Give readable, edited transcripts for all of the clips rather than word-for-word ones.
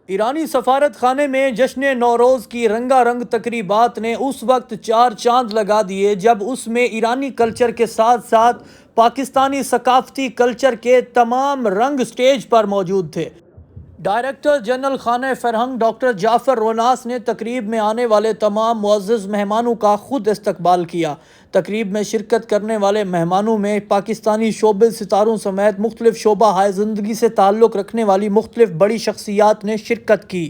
ایرانی سفارت خانے میں جشن نوروز کی رنگا رنگ تقریبات نے اس وقت چار چاند لگا دیے جب اس میں ایرانی کلچر کے ساتھ ساتھ پاکستانی ثقافتی کلچر کے تمام رنگ سٹیج پر موجود تھے۔ ڈائریکٹر جنرل خانہ فرہنگ ڈاکٹر جعفر روناس نے تقریب میں آنے والے تمام معزز مہمانوں کا خود استقبال کیا۔ تقریب میں شرکت کرنے والے مہمانوں میں پاکستانی شوبز ستاروں سمیت مختلف شعبہ ہائے زندگی سے تعلق رکھنے والی مختلف بڑی شخصیات نے شرکت کی۔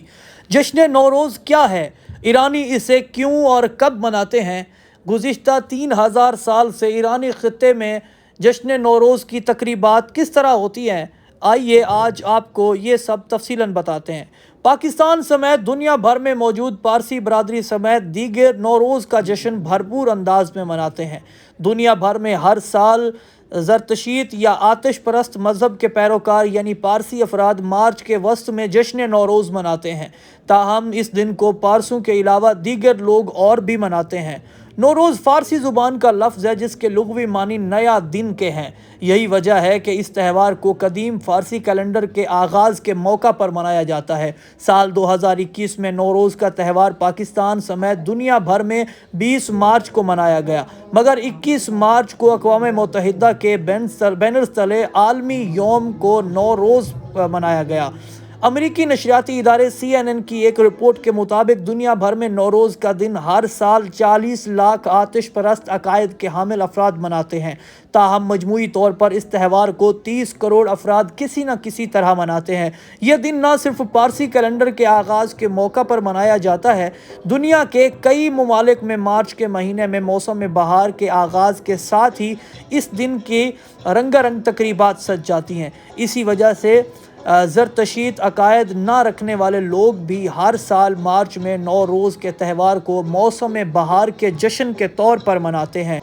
جشن نوروز کیا ہے؟ ایرانی اسے کیوں اور کب مناتے ہیں؟ گزشتہ 3000 سال سے ایرانی خطے میں جشن نوروز کی تقریبات کس طرح ہوتی ہیں؟ آئیے آج آپ کو یہ سب تفصیلاً بتاتے ہیں۔ پاکستان سمیت دنیا بھر میں موجود پارسی برادری سمیت دیگر نوروز کا جشن بھرپور انداز میں مناتے ہیں۔ دنیا بھر میں ہر سال زرتشت یا آتش پرست مذہب کے پیروکار یعنی پارسی افراد مارچ کے وسط میں جشن نوروز مناتے ہیں۔ تاہم اس دن کو پارسوں کے علاوہ دیگر لوگ اور بھی مناتے ہیں۔ نوروز فارسی زبان کا لفظ ہے جس کے لغوی معنی نیا دن کے ہیں۔ یہی وجہ ہے کہ اس تہوار کو قدیم فارسی کیلنڈر کے آغاز کے موقع پر منایا جاتا ہے۔ سال 2021 میں نوروز کا تہوار پاکستان سمیت دنیا بھر میں 20 مارچ کو منایا گیا، مگر 21 مارچ کو اقوام متحدہ کے بینر تلے عالمی یوم کو نوروز منایا گیا۔ امریکی نشریاتی ادارے CNN کی ایک رپورٹ کے مطابق دنیا بھر میں نوروز کا دن ہر سال 40 لاکھ آتش پرست عقائد کے حامل افراد مناتے ہیں۔ تاہم مجموعی طور پر اس تہوار کو 30 کروڑ افراد کسی نہ کسی طرح مناتے ہیں۔ یہ دن نہ صرف پارسی کیلنڈر کے آغاز کے موقع پر منایا جاتا ہے، دنیا کے کئی ممالک میں مارچ کے مہینے میں موسم بہار کے آغاز کے ساتھ ہی اس دن کی رنگا رنگ تقریبات سج جاتی ہیں۔ اسی وجہ سے زرتشت عقائد نہ رکھنے والے لوگ بھی ہر سال مارچ میں نوروز کے تہوار کو موسم بہار کے جشن کے طور پر مناتے ہیں۔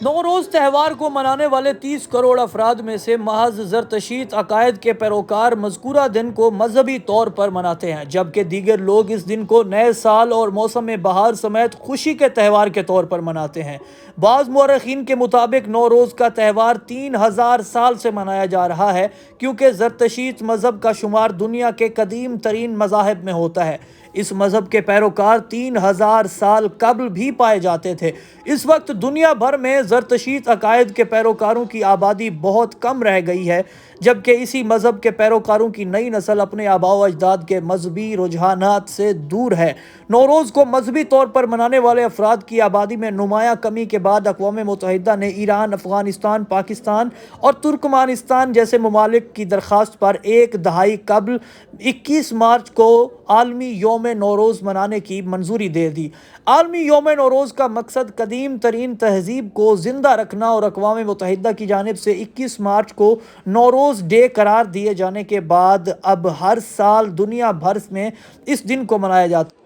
نوروز تہوار کو منانے والے 30 کروڑ افراد میں سے محض زرتشت عقائد کے پیروکار مذکورہ دن کو مذہبی طور پر مناتے ہیں، جبکہ دیگر لوگ اس دن کو نئے سال اور موسم بہار سمیت خوشی کے تہوار کے طور پر مناتے ہیں۔ بعض مورخین کے مطابق نوروز کا تہوار 3000 سال سے منایا جا رہا ہے، کیونکہ زرتشت مذہب کا شمار دنیا کے قدیم ترین مذاہب میں ہوتا ہے۔ اس مذہب کے پیروکار 3000 سال قبل بھی پائے جاتے تھے۔ اس وقت دنیا بھر میں زرتشت عقائد کے پیروکاروں کی آبادی بہت کم رہ گئی ہے، جبکہ اسی مذہب کے پیروکاروں کی نئی نسل اپنے آباء و اجداد کے مذہبی رجحانات سے دور ہے۔ نوروز کو مذہبی طور پر منانے والے افراد کی آبادی میں نمایاں کمی کے بعد اقوام متحدہ نے ایران، افغانستان، پاکستان اور ترکمانستان جیسے ممالک کی درخواست پر ایک دہائی قبل 21 مارچ کو عالمی یوم نوروز منانے کی منظوری دے دی۔ عالمی یوم نوروز کا مقصد قدیم ترین تہذیب کو زندہ رکھنا اور اقوام متحدہ کی جانب سے 21 مارچ کو نوروز ڈے قرار دیے جانے کے بعد اب ہر سال دنیا بھر میں اس دن کو منایا جاتا ہے۔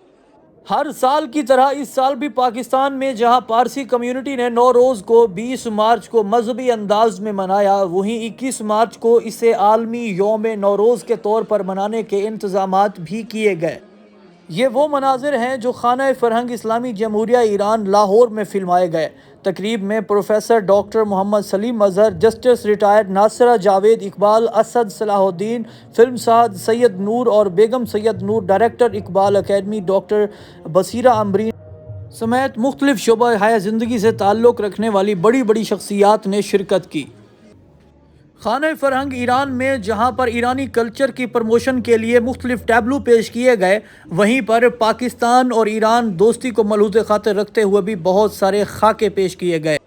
ہر سال کی طرح اس سال بھی پاکستان میں جہاں پارسی کمیونٹی نے نوروز کو 20 مارچ کو مذہبی انداز میں منایا، وہیں 21 مارچ کو اسے عالمی یوم نوروز کے طور پر منانے کے انتظامات بھی کیے گئے۔ یہ وہ مناظر ہیں جو خانہ فرہنگ اسلامی جمہوریہ ایران لاہور میں فلمائے گئے۔ تقریب میں پروفیسر ڈاکٹر محمد سلیم اظہر، جسٹس ریٹائرڈ ناصرہ جاوید اقبال، اسد صلاح الدین، فلم ساز سید نور اور بیگم سید نور، ڈائریکٹر اقبال اکیڈمی ڈاکٹر بصیرہ عمرین سمیت مختلف شعبہ ہائے زندگی سے تعلق رکھنے والی بڑی بڑی شخصیات نے شرکت کی۔ خانہ فرہنگ ایران میں جہاں پر ایرانی کلچر کی پروموشن کے لیے مختلف ٹیبلو پیش کیے گئے، وہیں پر پاکستان اور ایران دوستی کو ملحوظ خاطر رکھتے ہوئے بھی بہت سارے خاکے پیش کیے گئے۔